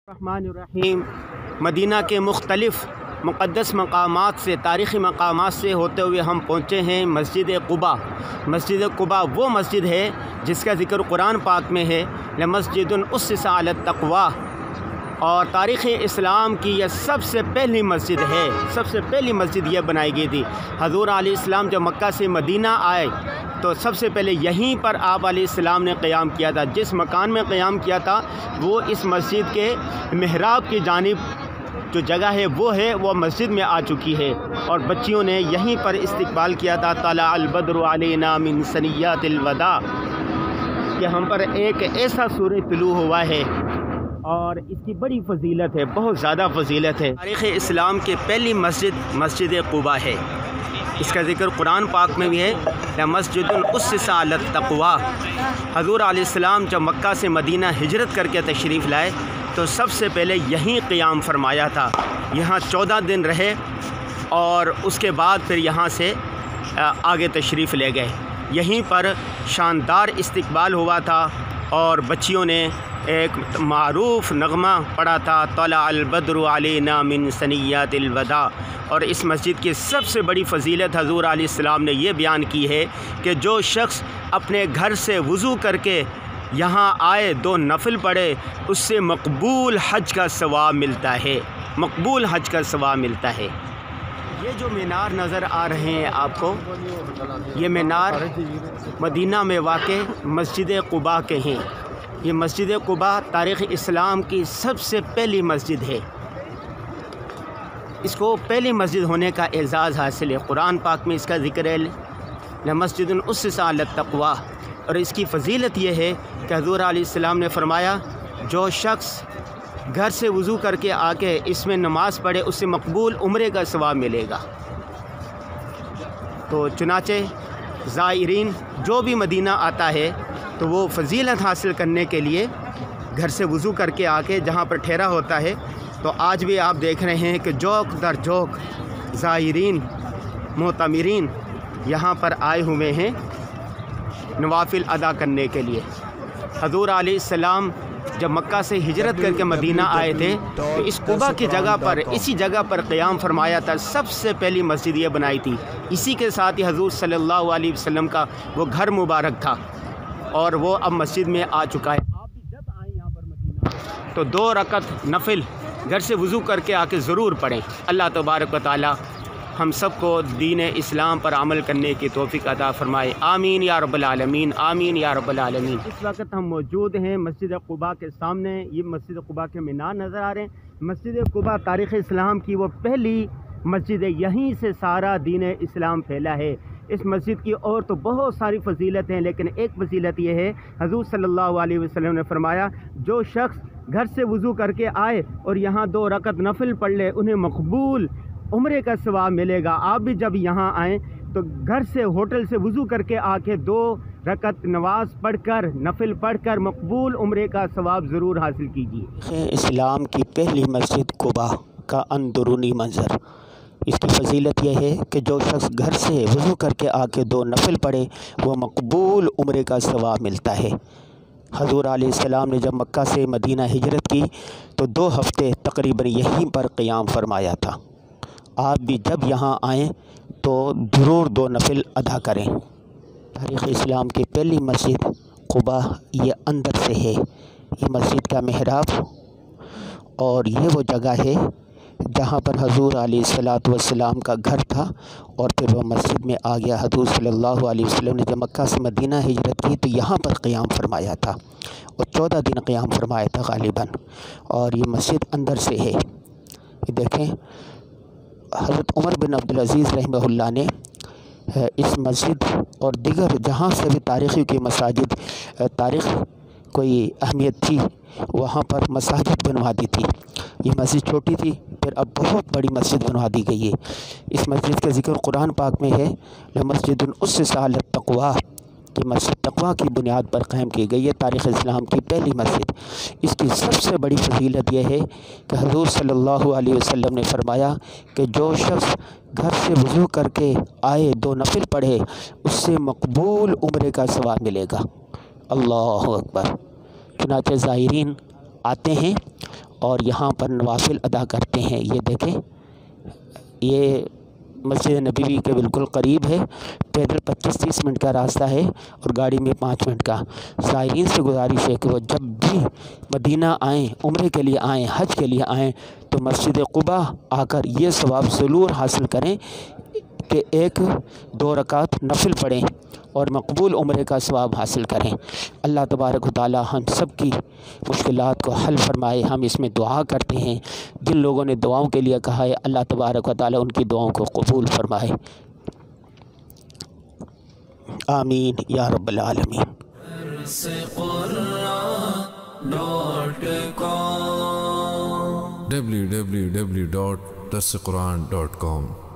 रहमानुर्रहीम। Medina के मुख्तलिफ़ मुक़द्दस मकामात से, तारीख़ी मकामात से होते हुए हम पहुँचे हैं मस्जिद क़ुबा। मस्जिद क़ुबा वो मस्जिद है जिसका ज़िक्र कुरान पाक में है, लमस्जिदुन उस्सिसा अला तक़वा, और तारीख़ इस्लाम की यह सबसे पहली मस्जिद है। सबसे पहली मस्जिद यह बनाई गई थी। हज़ूर अलैहिस्सलाम जब मक्का से मदीना आए तो सबसे पहले यहीं पर आप अलैहिस्सलाम ने क़याम किया था। जिस मकान में क़याम किया था वो इस मस्जिद के मेहराब की जानिब जो जगह है वो मस्जिद में आ चुकी है, और बच्चियों ने यहीं पर इस्तकबाल किया था। तला अल बद्रु अलैना मिन सनियातिल वदा, कि हम पर एक ऐसा सूरज तुलू हुआ है और इसकी बड़ी फजीलत है, बहुत ज़्यादा फजीलत है। तारीख़ इस्लाम की पहली मस्जिद क़ुबा है। इसका ज़िक्र कुरान पाक में भी है, मस्जिदुन उस्सिसा अला तक़वा। हज़ूर अलैहिस्सलाम जब मक्का से मदीना हिजरत करके तशरीफ़ लाए तो सबसे पहले यहीं क़याम फरमाया था। यहाँ 14 दिन रहे और उसके बाद फिर यहाँ से आगे तशरीफ़ ले गए। यहीं पर शानदार इस्तकबाल हुआ था और बच्चियों ने एक मारूफ़ नग़मा पढ़ा था, तला अल बद्रु अलैना मिन सनियातिल वदा। और इस मस्जिद की सबसे बड़ी फ़जीलत हज़ूर अलैहिस्सलाम ने यह बयान की है कि जो शख़्स अपने घर से वज़ू करके यहाँ आए, 2 नफिल पढ़े, उससे मकबूल हज का सवाब मिलता है। मकबूल हज का सवाब मिलता है। ये जो मीनार नज़र आ रहे हैं आपको, ये मीनार मदीना में वाक़े मस्जिद क़ुबा के हैं। ये मस्जिद क़ुबा तारीख़ इस्लाम की सबसे पहली मस्जिद है। इसको पहली मस्जिद होने का एज़ाज़ हासिल है। कुरान पाक में इसका ज़िक्र है, लमस्जिदुन उस्सिसा अला तक़वा। और इसकी फ़जीलत यह है कि हज़ूर अलैहिस्सलाम ने फ़रमाया, जो शख़्स घर से वज़ू करके आके इसमें नमाज़ पढ़े उससे मकबूल उम्रे का सवाब मिलेगा। तो चुनाचे ज़ायरीन जो भी मदीना आता है तो वो फ़जीलत हासिल करने के लिए घर से वज़ू करके आके जहाँ पर ठहरा होता है, तो आज भी आप देख रहे हैं कि जोक दर जोक ज़ायरीन मोतमिरीन यहाँ पर आए हुए हैं नवाफिल अदा करने के लिए। हज़ूर अलैहिस्सलाम जब मक्का से हिजरत करके मदीना आए थे तो इस क़ुबा की जगह पर, इसी जगह पर क़याम फरमाया था। सबसे पहली मस्जिद ये बनाई थी। इसी के साथ ही हज़ूर सल्लल्लाहु अलैहि वसल्लम का वो घर मुबारक था और वो अब मस्जिद में आ चुका है। आप भी जब आएँ यहाँ पर मदीना तो 2 रकत नफिल घर से वज़ू करके आके ज़रूर पढ़ें। अल्लाह तबारक व तआला हम सबको दीन इस्लाम पर अमल करने की तौफ़ीक़ अता फ़रमाए। आमीन या रब्बल आलमीन, आमीन या रब्बल आलमीन। इस वक्त हम मौजूद हैं मस्जिद क़ुबा के सामने। ये मस्जिद क़ुबा के मीनार नज़र आ रहे हैं। मस्जिद क़ुबा तारीख़ इस्लाम की वो पहली मस्जिद है। यहीं से सारा दीन इस्लाम फैला है। इस मस्जिद की और तो बहुत सारी फ़जीलत हैं, लेकिन एक फ़जीलत ये है, हज़ूर सल्लल्लाहु अलैहि वसल्लम ने फ़रमाया, जो शख़्स घर से वज़ू करके आए और यहाँ 2 रकत नफिल पढ़ ले, उन्हें मकबूल उम्रे का सवाब मिलेगा। आप भी जब यहाँ आएँ तो घर से, होटल से वज़ू करके आके 2 रकत नमाज पढ़कर, नफिल पढ़कर मकबूल उम्रे का सवाब ज़रूर हासिल कीजिए। इस्लाम की पहली मस्जिद क़ुबा का अंदरूनी मंज़र। इसकी फ़जीलत यह है कि जो शख़्स घर से वज़ू करके आके 2 नफिल पढ़े वो मकबूल उम्रे का सवाब मिलता है। हज़ूर अलैहिस्सलाम ने जब मक्का से मदीना हिजरत की तो 2 हफ़्ते तकरीबन यहीं पर क़याम फरमाया था। आप भी जब यहाँ आएँ तो ज़रूर 2 नफिल अदा करें। तारीख़ इस्लाम की पहली मस्जिद क़ुबा ये अंदर से है। ये मस्जिद का मेहराब और ये वो जगह है जहाँ पर हज़ूर अलैहिस्सलातु वस्सलाम का घर था और फिर वह मस्जिद में आ गया। हज़ूर सल्लल्लाहु अलैहि वसल्लम ने जब मक्का से मदीना हिजरत की तो यहाँ पर क़याम फरमाया था और 14 दिन क़याम फरमाया था गालिबन। और ये मस्जिद अंदर से है। ये देखें, हज़रत उमर बिन अब्दुल अज़ीज़ रहमहुल्लाह ने इस मस्जिद और दिगर जहाँ से भी तारीख़ी की मसाजिद, तारीख़ कोई अहमियत थी, वहाँ पर मसाजिद बनवा दी थी। ये मस्जिद छोटी थी, फिर अब बहुत बड़ी मस्जिद बनवा दी गई है। इस मस्जिद का ज़िक्र कुरान पाक में है, लमस्जिदुन उस्सिसा अला तक़वा, कि मस्जिद तक़वा की बुनियाद पर कायम की गई है। तारीख़ इस्लाम की पहली मस्जिद। इसकी सबसे बड़ी फ़जीलत यह है कि हज़ूर सल्लल्लाहु अलैहि वसल्लम ने फ़रमाया कि जो शख़्स घर से वज़ू करके आए, 2 नफिल पढ़े, उससे मकबूल उम्रे का सवाब मिलेगा। अल्लाहु अकबर। चुनाचे ज़ायरीन आते हैं اور یہاں پر نوافل ادا کرتے ہیں۔ یہ دیکھیں، یہ مسجد نبوی کے بالکل قریب ہے، پیدل 25-30 منٹ کا راستہ ہے اور گاڑی میں 5 منٹ کا۔ زائرین سے گزارش ہے کہ وہ جب بھی مدینہ آئیں، عمرے کے لیے آئیں، حج کے لیے آئیں، تو مسجد قباء آ کر یہ ثواب ضرور حاصل کریں کہ 1-2 رکعت نفل پڑھیں اور مقبول عمرے کا ثواب حاصل کریں۔ اللہ تبارک و تعالی ہم سب کی مشکلات کو حل فرمائے۔ ہم اس میں دعا کرتے ہیں، جن لوگوں نے دعاؤں کے لیے کہا ہے اللہ تبارک و تعالی ان کی دعاؤں کو قبول فرمائے۔ آمین یا رب العالمین۔ www.darsequran.com